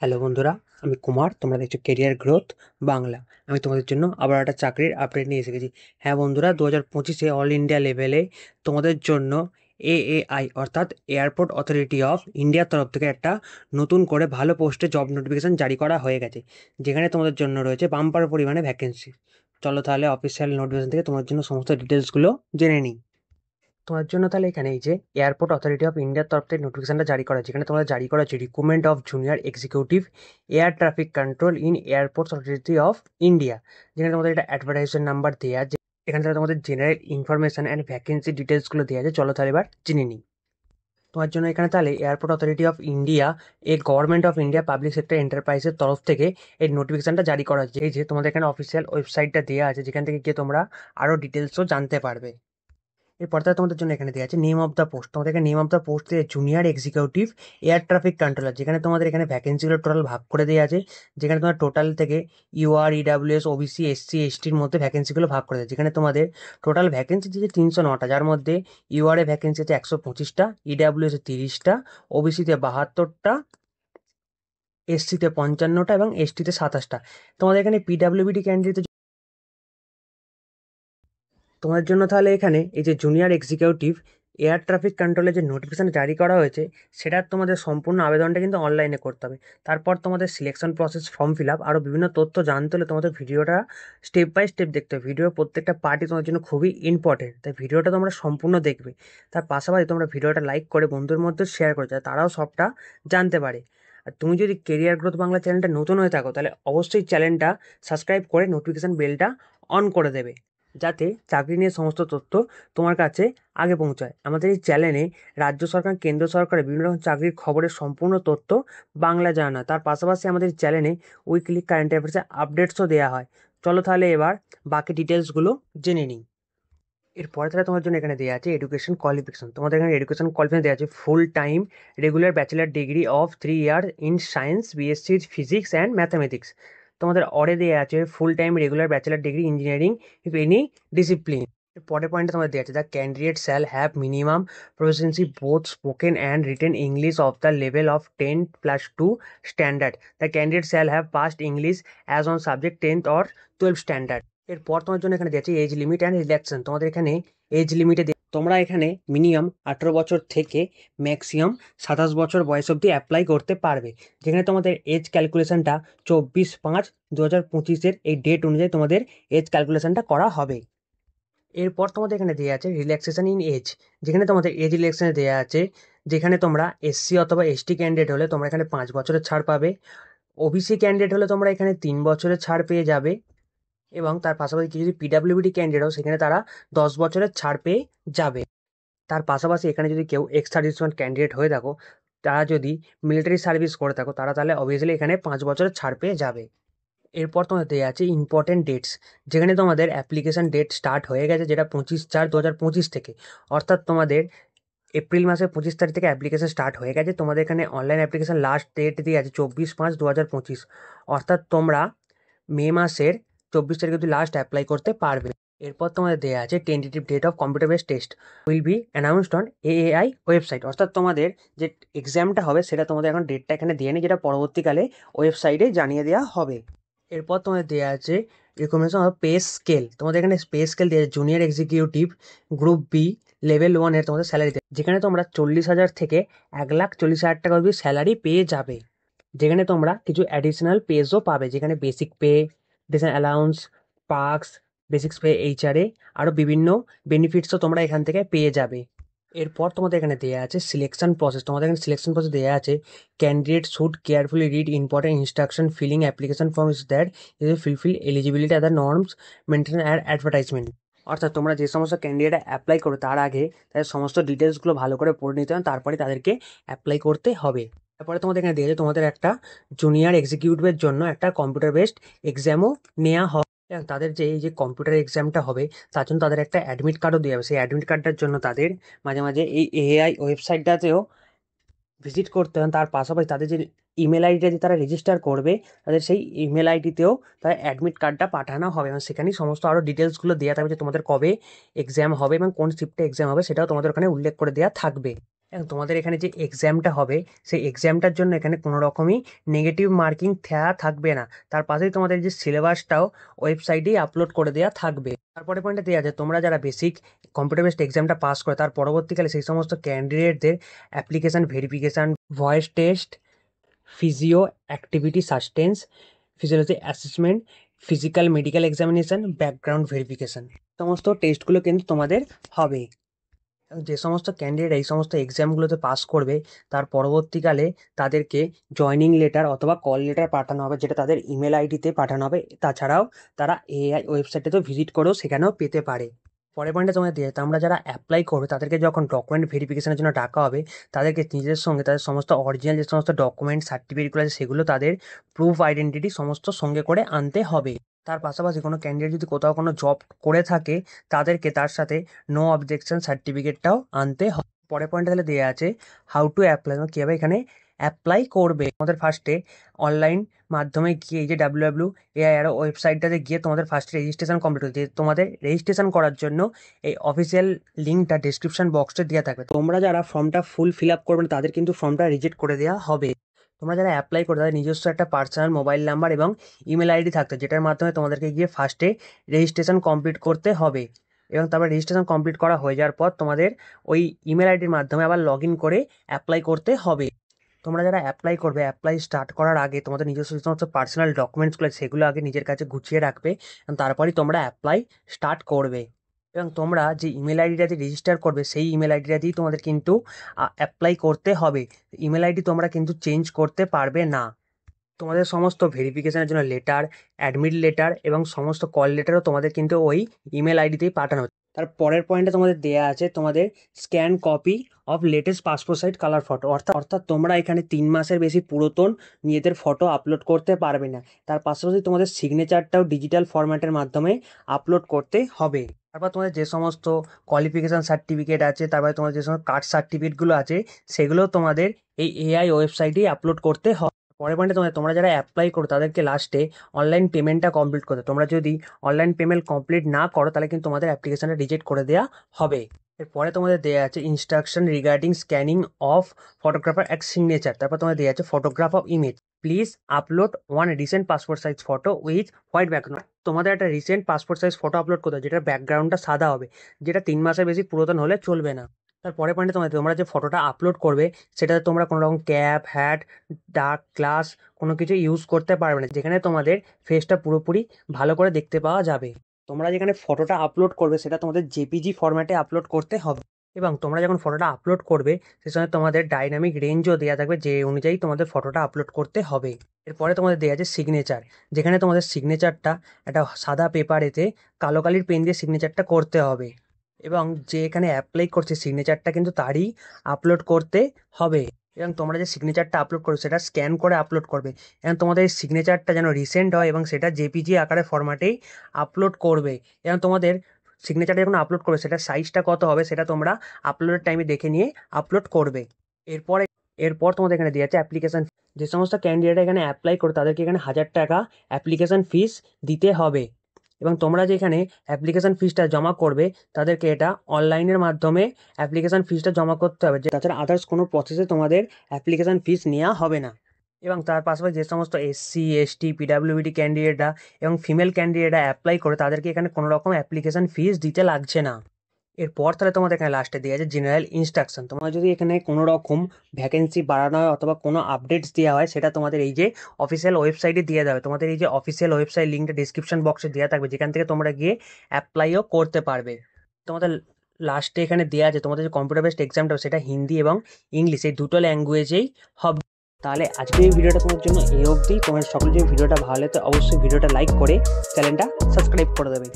Hello বন্ধুরা, আমি কুমার। তোমরা দেখছো কেরিয়ার গ্রোথ বাংলা। আমি তোমাদের জন্য আবার একটা চাকরির আপডেট নিয়ে এসে গেছি। হ্যাঁ বন্ধুরা, 2025-এ অল ইন্ডিয়া লেভেলে তোমাদের জন্য এএআই অর্থাৎ এয়ারপোর্ট অথরিটি অফ ইন্ডিয়ার তরফ থেকে একটা নতুন করে ভালো পোস্টে জব নোটিফিকেশান জারি করা হয়ে গেছে, যেখানে তোমাদের জন্য রয়েছে বাম্পার পরিমাণে ভ্যাকেন্সি। চলো তাহলে অফিসিয়াল নোটিফিকেশান থেকে তোমার জন্য সমস্ত ডিটেলসগুলো জেনে নিই। তোমার জন্য তাহলে এখানে এই যে এয়ারপোর্ট অথরিটি অফ ইন্ডিয়ার তরফ থেকে নোটিফিকেশনটা জারি করা হয়েছে, যেখানে তোমরা জারি করা হচ্ছে recruitment of junior executive air traffic control in airports authority of India. যেখানে তোমাদের একটা অ্যাডভার্টাইজমেন্ট নাম্বার দেওয়া আছে, এখানে তাহলে তোমাদের জেনারেল ইনফরমেশন অ্যান্ড ভ্যাকেন্সি ডিটেলসগুলো দেওয়া আছে। চলো তাহলে এবার জেনে নিই। তোমার জন্য এখানে তাহলে এয়ারপোর্ট অথরিটি অফ ইন্ডিয়া এই government of India public sector এন্টারপ্রাইজের তরফ থেকে এই নোটিফিকেশনটা জারি করা হচ্ছে। এই যে তোমাদের এখানে অফিসিয়াল ওয়েবসাইটটা দেওয়া আছে, যেখান থেকে গিয়ে তোমরা আরও ডিটেলসও জানতে পারবে। এরপর তাহলে তোমাদের জন্য এখানে দেওয়া আছে নেম অফ দ্য পোস্ট। তোমাদের এখানে নেম অফ দ্য পোস্ট দিয়ে junior executive air traffic controller, যেখানে তোমাদের এখানে ভ্যাকেন্সিগুলো টোটাল ভাগ করে দেওয়া আছে। যেখানে তোমার টোটাল থেকে ইউআর, ইডাব্লিউএস, ওবিসি, এসসি, এসটির মধ্যে ভ্যাকেন্সিগুলো ভাগ করে দেয়। যেখানে তোমাদের টোটাল ভ্যাকেন্সি দিয়েছে 309টা, যার মধ্যে ইউআর এ ভ্যাকেন্সি আছে 125টা, ইডাব্লিউএস এ 30টা, ওবিসিতে 72টা, এসসিতে 55টা এবং এসটিতে 27টা। তোমাদের এখানে পিডাব্লিউবিডি ক্যান্ডিডেট তোমাদের জন্য তাহলে এখানে এই যে জুনিয়র এক্সিকিউটিভ এয়ার ট্রাফিক কন্ট্রোলের যে নোটিফিকেশন জারি করা হয়েছে, সেটা তোমাদের সম্পূর্ণ আবেদনটা কিন্তু অনলাইনে করতে হবে। তারপর তোমাদের selection process, form fill up, আরও বিভিন্ন তথ্য জানতে হলে তোমাদের ভিডিওটা স্টেপ বাই স্টেপ দেখতে হবে। ভিডিওর প্রত্যেকটা পার্টই তোমাদের জন্য খুবই ইম্পর্টেন্ট, তাই ভিডিওটা তোমরা সম্পূর্ণ দেখবে। তার পাশাপাশি তোমরা ভিডিওটা লাইক করে বন্ধুদের মধ্যে শেয়ার করে যাতে তারাও সবটা জানতে পারে। আর তুমি যদি কেরিয়ার গ্রোথ বাংলা চ্যানেলটা নতুন হয়ে থাকো, তাহলে অবশ্যই চ্যানেলটা সাবস্ক্রাইব করে নোটিফিকেশন বেলটা অন করে দেবে, যাতে চাকরি নিয়ে সমস্ত তথ্য তোমার কাছে আগে পৌঁছায়। আমাদের এই চ্যানেলে রাজ্য সরকার, কেন্দ্র সরকারের বিভিন্ন রকম চাকরির খবরের সম্পূর্ণ তথ্য বাংলা জানা। তার পাশাপাশি আমাদের চ্যানেলে উইকলি কারেন্ট অ্যাফেয়ার্সের আপডেটসও দেওয়া হয়। চলো তাহলে এবার বাকি ডিটেলসগুলো জেনে নিই। এরপরে তাহলে তোমার জন্য এখানে দেওয়া আছে এডুকেশন কোয়ালিফিকেশন। তোমাদের এখানে এডুকেশন কোয়ালিফিকেশন দেওয়া আছে full time regular bachelor degree of 3 year in science, BSc physics and mathematics. তোমাদের অরে দেওয়া আছে full time regular bachelor degree engineering if any discipline. পরের পয়েন্টে তোমাদের দেওয়া আছে the candidate shall have minimum proficiency both spoken and written English of the level of 10+2 standard. The candidate shall have passed English as on subject 10th or 12 standard. এরপর তোমার জন্য এখানে দিয়েছে এজ লিমিট অ্যান্ড রিল্যাক্সেশন। তোমাদের এখানে age লিমিটে তোমরা এখানে মিনিমাম 18 বছর থেকে ম্যাক্সিমাম 27 বছর বয়স অবধি অ্যাপ্লাই করতে পারবে। যেখানে তোমাদের এজ ক্যালকুলেশনটা 24/5/2025 এই ডেট অনুযায়ী তোমাদের এজ ক্যালকুলেশনটা করা হবে। এরপর তোমাদের এখানে দেওয়া আছে রিল্যাক্সেশন ইন এজ। যেখানে তোমাদের এজ রিল্যাক্সেশনে দেওয়া আছে, যেখানে তোমরা এসসি অথবা এসটি ক্যান্ডিডেট হলে তোমরা এখানে 5 বছরের ছাড় পাবে, ওবিসি ক্যান্ডিডেট হলে তোমরা এখানে 3 বছরের ছাড় পেয়ে যাবে, এবং তার পাশাপাশি কিছু যদি পিডাব্লিউডি ক্যান্ডিডেট হয় সেখানে তারা 10 বছরের ছাড় পেয়ে যাবে। তার পাশাপাশি এখানে যদি কেউ এক্স সার্ভিসম্যান ক্যান্ডিডেট হয়ে থাকো, তারা যদি মিলিটারি সার্ভিস করে থাকো, তারা তাহলে অবভিয়াসলি এখানে 5 বছরের ছাড় পেয়ে যাবে। এরপর তোমাদের দেওয়া আছে ইম্পর্টেন্ট ডেটস। যেখানে তোমাদের অ্যাপ্লিকেশন ডেট স্টার্ট হয়ে গেছে, যেটা 25/4/2025 থেকে। অর্থাৎ তোমাদের এপ্রিল মাসের 25 তারিখ থেকে অ্যাপ্লিকেশন স্টার্ট হয়ে গেছে। তোমাদের এখানে অনলাইন অ্যাপ্লিকেশন লাস্ট ডেট দিয়ে আছে 24/5/2025। অর্থাৎ তোমরা মে মাসের 24 তারিখে অবধি লাস্ট অ্যাপ্লাই করতে পারবে। এরপর তোমাদের দেওয়া আছে tentative date of computer base test will be announced on AAI website. অর্থাৎ তোমাদের যে এক্সামটা হবে সেটা তোমাদের এখন ডেটটা এখানে দিয়ে নেই, যেটা পরবর্তীকালে ওয়েবসাইটে জানিয়ে দেওয়া হবে। এরপর তোমাদের দেওয়া আছে রিকমেন্ডেশন অফ পে স্কেল। তোমাদের এখানে পে স্কেল দিয়ে junior executive group B level 1-এর তোমাদের স্যালারি দেয়, যেখানে তোমরা 40,000 থেকে 1,40,000 টাকা অবধি স্যালারি পেয়ে যাবে। যেখানে তোমরা কিছু অ্যাডিশনাল পেজও পাবে, যেখানে basic pay, decent allowance, perks, basics pay, HRA, আরও বিভিন্ন বেনিফিটসও তোমরা এখান থেকে পেয়ে যাবে। এরপর তোমাদের এখানে দেওয়া আছে সিলেকশন প্রসেস। তোমাদের এখানে সিলেকশন প্রসেস দেওয়া আছে candidate should carefully read important instruction filling application form is that is fulfil eligibility other norms maintain add advertisement. অর্থাৎ তোমরা যে সমস্ত ক্যান্ডিডেট অ্যাপ্লাই করো তার আগে তাদের সমস্ত ডিটেলসগুলো ভালো করে পড়ে নিতে হবে, তারপরে তাদেরকে অ্যাপ্লাই করতে হবে। তারপরে তোমাদের এখানে দিয়েছে তোমাদের একটা জুনিয়র এক্সিকিউটিভের জন্য একটা কম্পিউটার বেসড এক্সামও নেওয়া হবে, এবং তাদের যে এই যে কম্পিউটার এক্সামটা হবে তার জন্য তাদের একটা অ্যাডমিট কার্ডও দেওয়া হবে। সেই অ্যাডমিট কার্ডটার জন্য তাদের মাঝে মাঝে এই এআই ওয়েবসাইটটাতেও ভিজিট করতে হবে। তার পাশাপাশি তাদের যে ইমেল আইডিটা যে তারা রেজিস্টার করবে, তাদের সেই ইমেল আইডিতেও তাদের অ্যাডমিট কার্ডটা পাঠানো হবে, এবং সেখানেই সমস্ত আরও ডিটেলসগুলো দেওয়া থাকবে যে তোমাদের কবে এক্সাম হবে এবং কোন শিফটে এক্সাম হবে, সেটাও তোমাদের ওখানে উল্লেখ করে দেওয়া থাকবে। এবং তোমাদের এখানে যে এক্সামটা হবে সেই এক্সামটার জন্য এখানে কোনো রকমই নেগেটিভ মার্কিং থাকবে না। তার পাশেই তোমাদের যে সিলেবাসটাও ওয়েবসাইটেই আপলোড করে দেওয়া থাকবে। তারপরে পয়েন্টে দেওয়া আছে তোমরা যারা বেসিক কম্পিউটার বেসড এক্সামটা পাস করে তার পরবর্তীকালে সেই সমস্ত ক্যান্ডিডেটদের application verification, voice test, physio activity sustenance, physiology assessment, physical medical examination, background verification, সমস্ত টেস্টগুলো কিন্তু তোমাদের হবে। যে সমস্ত ক্যান্ডিডেট এই সমস্ত এক্সামগুলোতে পাস করবে তার পরবর্তীকালে তাদেরকে জয়নিং লেটার অথবা কল লেটার পাঠানো হবে, যেটা তাদের ইমেল আইডিতে পাঠানো হবে। তাছাড়াও তারা এআই ওয়েবসাইটে তো ভিজিট করেও সেখানেও পেতে পারে। পরের পয়েন্টে তোমাদের দিয়ে আমরা যারা অ্যাপ্লাই করবে তাদেরকে যখন ডকুমেন্ট ভেরিফিকেশনের জন্য ডাকা হবে তাদেরকে নিজের সঙ্গে তাদের সমস্ত অরিজিনাল যে সমস্ত ডকুমেন্ট সার্টিফিকেটগুলো আছে সেগুলো তাদের প্রুফ আইডেন্টিটি সমস্ত সঙ্গে করে আনতে হবে। তার পাশাপাশি কোনো ক্যান্ডিডেট যদি কোথাও কোনো জব করে থাকে তাদেরকে তার সাথে নো অবজেকশন সার্টিফিকেটটাও আনতে হবে। পরের পয়েন্টে তাহলে দেওয়া আছে হাউ টু অ্যাপ্লাই, কীভাবে এখানে অ্যাপ্লাই করবে। আমাদের ফার্স্টে অনলাইন মাধ্যমে গিয়ে এই যে WWAIR ওয়েবসাইটটাতে গিয়ে তোমাদের ফার্স্টে রেজিস্ট্রেশন কমপ্লিট হচ্ছে। তোমাদের রেজিস্ট্রেশন করার জন্য এই অফিসিয়াল লিঙ্কটা ডিসক্রিপশন বক্সে দেওয়া থাকবে। তোমরা যারা ফর্মটা ফিল আপ করবে তাদের কিন্তু ফর্মটা রিজেক্ট করে দেওয়া হবে। তোমরা যারা অ্যাপ্লাই করবে তাদের নিজস্ব একটা পার্সোনাল মোবাইল নাম্বার এবং ইমেল আইডি থাকতে, যেটার মাধ্যমে তোমাদেরকে গিয়ে ফার্স্টে রেজিস্ট্রেশন কমপ্লিট করতে হবে। এবং তারপর রেজিস্ট্রেশন কমপ্লিট করা হয়ে যাওয়ার পর তোমাদের ওই ইমেল আইডির মাধ্যমে আবার লগ ইন করে অ্যাপ্লাই করতে হবে। তোমরা যারা অ্যাপ্লাই করবে অ্যাপ্লাই স্টার্ট করার আগে তোমাদের নিজস্ব যে সমস্ত পার্সোনাল ডকুমেন্টসগুলো সেগুলো আগে নিজের কাছে গুছিয়ে রাখবে, এবং তারপরেই তোমরা অ্যাপ্লাই স্টার্ট করবে। এবং তোমরা যে ইমেল আইডিটা দিয়ে রেজিস্টার করবে সেই ইমেল আইডিটা দিয়েই তোমাদের কিন্তু অ্যাপ্লাই করতে হবে। ইমেল আইডি তোমরা কিন্তু চেঞ্জ করতে পারবে না। তোমাদের সমস্ত ভেরিফিকেশনের জন্য লেটার, অ্যাডমিট লেটার এবং সমস্ত কল লেটারও তোমাদের কিন্তু ওই ইমেল আইডিতেই পাঠানো হচ্ছে। তার পরের পয়েন্টে তোমাদের দেয়া আছে তোমাদের scan copy of latest passport size colour photo, অর্থাৎ তোমরা এখানে 3 মাসের বেশি পুরাতন নিজেদের ফটো আপলোড করতে পারবে না। তার পাশাপাশি তোমাদের সিগনেচারটাও ডিজিটাল ফরম্যাটের মাধ্যমে আপলোড করতে হবে। তারপর তোমাদের যে সমস্ত কোয়ালিফিকেশান সার্টিফিকেট আছে, তারপরে তোমাদের যে সমস্ত কাস্ট সার্টিফিকেটগুলো আছে সেগুলো তোমাদের এই এআই ওয়েবসাইটেই আপলোড করতে হবে। পরের পয়েন্টে তোমরা যারা অ্যাপ্লাই করো তাদেরকে লাস্টে অনলাইন পেমেন্টটা কমপ্লিট করতে। তোমরা যদি অনলাইন পেমেন্ট কমপ্লিট না করো তাহলে কিন্তু তোমাদের অ্যাপ্লিকেশনটা রিজেক্ট করে দেওয়া হবে। এরপরে তোমাদের দেওয়া আছে instruction regarding scanning of photographer এক সিগনেচার। তারপর তোমাদের দেওয়া আছে photograph of image, please upload one recent passport size photo with white background. তোমাদের একটা recent passport size photo upload করতে হবে যেটার ব্যাকগ্রাউন্ডটা সাদা হবে, যেটা 3 মাসের বেশি পুরাতন হলে চলবে না। তারপরে পয়েন্টে তোমরা যে ফটোটা আপলোড করবে সেটাতে তোমরা কোনো রকম ক্যাপ, হ্যাট, ডার্ক গ্লাস কোনো কিছু ইউজ করতে পারবে না, যেখানে তোমাদের ফেসটা পুরোপুরি ভালো করে দেখতে পাওয়া যাবে। তোমরা যেখানে ফটোটা আপলোড করবে সেটা তোমাদের জেপিজি ফরম্যাটে আপলোড করতে হবে। এবং তোমরা যখন ফটোটা আপলোড করবে সে সময় তোমাদের ডাইনামিক রেঞ্জও দেওয়া থাকবে, যে অনুযায়ী তোমাদের ফটোটা আপলোড করতে হবে। এরপরে তোমাদের দেওয়া আছে সিগনেচার, যেখানে তোমাদের সিগনেচারটা একটা সাদা পেপারেতে কালো কালির পেন দিয়ে সিগনেচারটা করতে হবে। এবং যে এখানে অ্যাপ্লাই করছে সিগনেচারটা কিন্তু তারই আপলোড করতে হবে। এবং তোমরা যে সিগনেচারটা আপলোড করবে সেটা স্ক্যান করে আপলোড করবে, এবং তোমাদের সিগনেচারটা যেন রিসেন্ট হয় এবং সেটা জেপিজি আকারে ফরম্যাটেই আপলোড করবে। এবং তোমাদের সিগনেচারটা যখন আপলোড করবে সেটা সাইজটা কত হবে সেটা তোমরা আপলোডের টাইমে দেখে নিয়ে আপলোড করবে। এরপর তোমাদের এখানে দেওয়া আছে অ্যাপ্লিকেশন। যে সমস্ত ক্যান্ডিডেট এখানে অ্যাপ্লাই করে তাদেরকে এখানে 1000 টাকা অ্যাপ্লিকেশন ফিস দিতে হবে। এবং তোমরা যেখানে অ্যাপ্লিকেশন ফিসটা জমা করবে তাদেরকে এটা অনলাইনের মাধ্যমে অ্যাপ্লিকেশন ফিসটা জমা করতে হবে, তাছাড়া আদার্স কোনো প্রসেসে তোমাদের অ্যাপ্লিকেশন ফিস নেওয়া হবে না। এবং তার পাশাপাশি যে সমস্ত SC, ST, PWD ক্যান্ডিডেটরা এবং ফিমেল ক্যান্ডিডেটরা অ্যাপ্লাই করে তাদেরকে এখানে কোনো রকম অ্যাপ্লিকেশন ফিস দিতে লাগছে না। এরপর তাহলে তোমাদের এখানে লাস্টে দেওয়া আছে জেনারেল ইনস্ট্রাকশন। তোমরা যদি এখানে কোনো রকম ভ্যাকেন্সি বাড়ানো হয় অথবা কোনো আপডেটস দেওয়া হয় সেটা তোমাদের এই যে অফিসিয়াল ওয়েবসাইটে দিয়ে দেবে। তোমাদের এই যে অফিসিয়াল ওয়েবসাইট লিঙ্কটা ডিসক্রিপশন বক্সে দেওয়া থাকবে, যেখান থেকে তোমরা গিয়ে অ্যাপ্লাইও করতে পারবে। তোমাদের লাস্টে এখানে দেওয়া আছে তোমাদের যে কম্পিউটার বেসড এক্সামটা সেটা হিন্দি এবং ইংলিশ এই দুটো ল্যাঙ্গুয়েজেই হবে। তাহলে আজকের এই ভিডিওটা তোমার জন্য এই অবধি। তোমার সকল যে ভিডিওটা ভালো লাগে তো অবশ্যই ভিডিওটা লাইক করে চ্যানেলটা সাবস্ক্রাইব করে দেবে।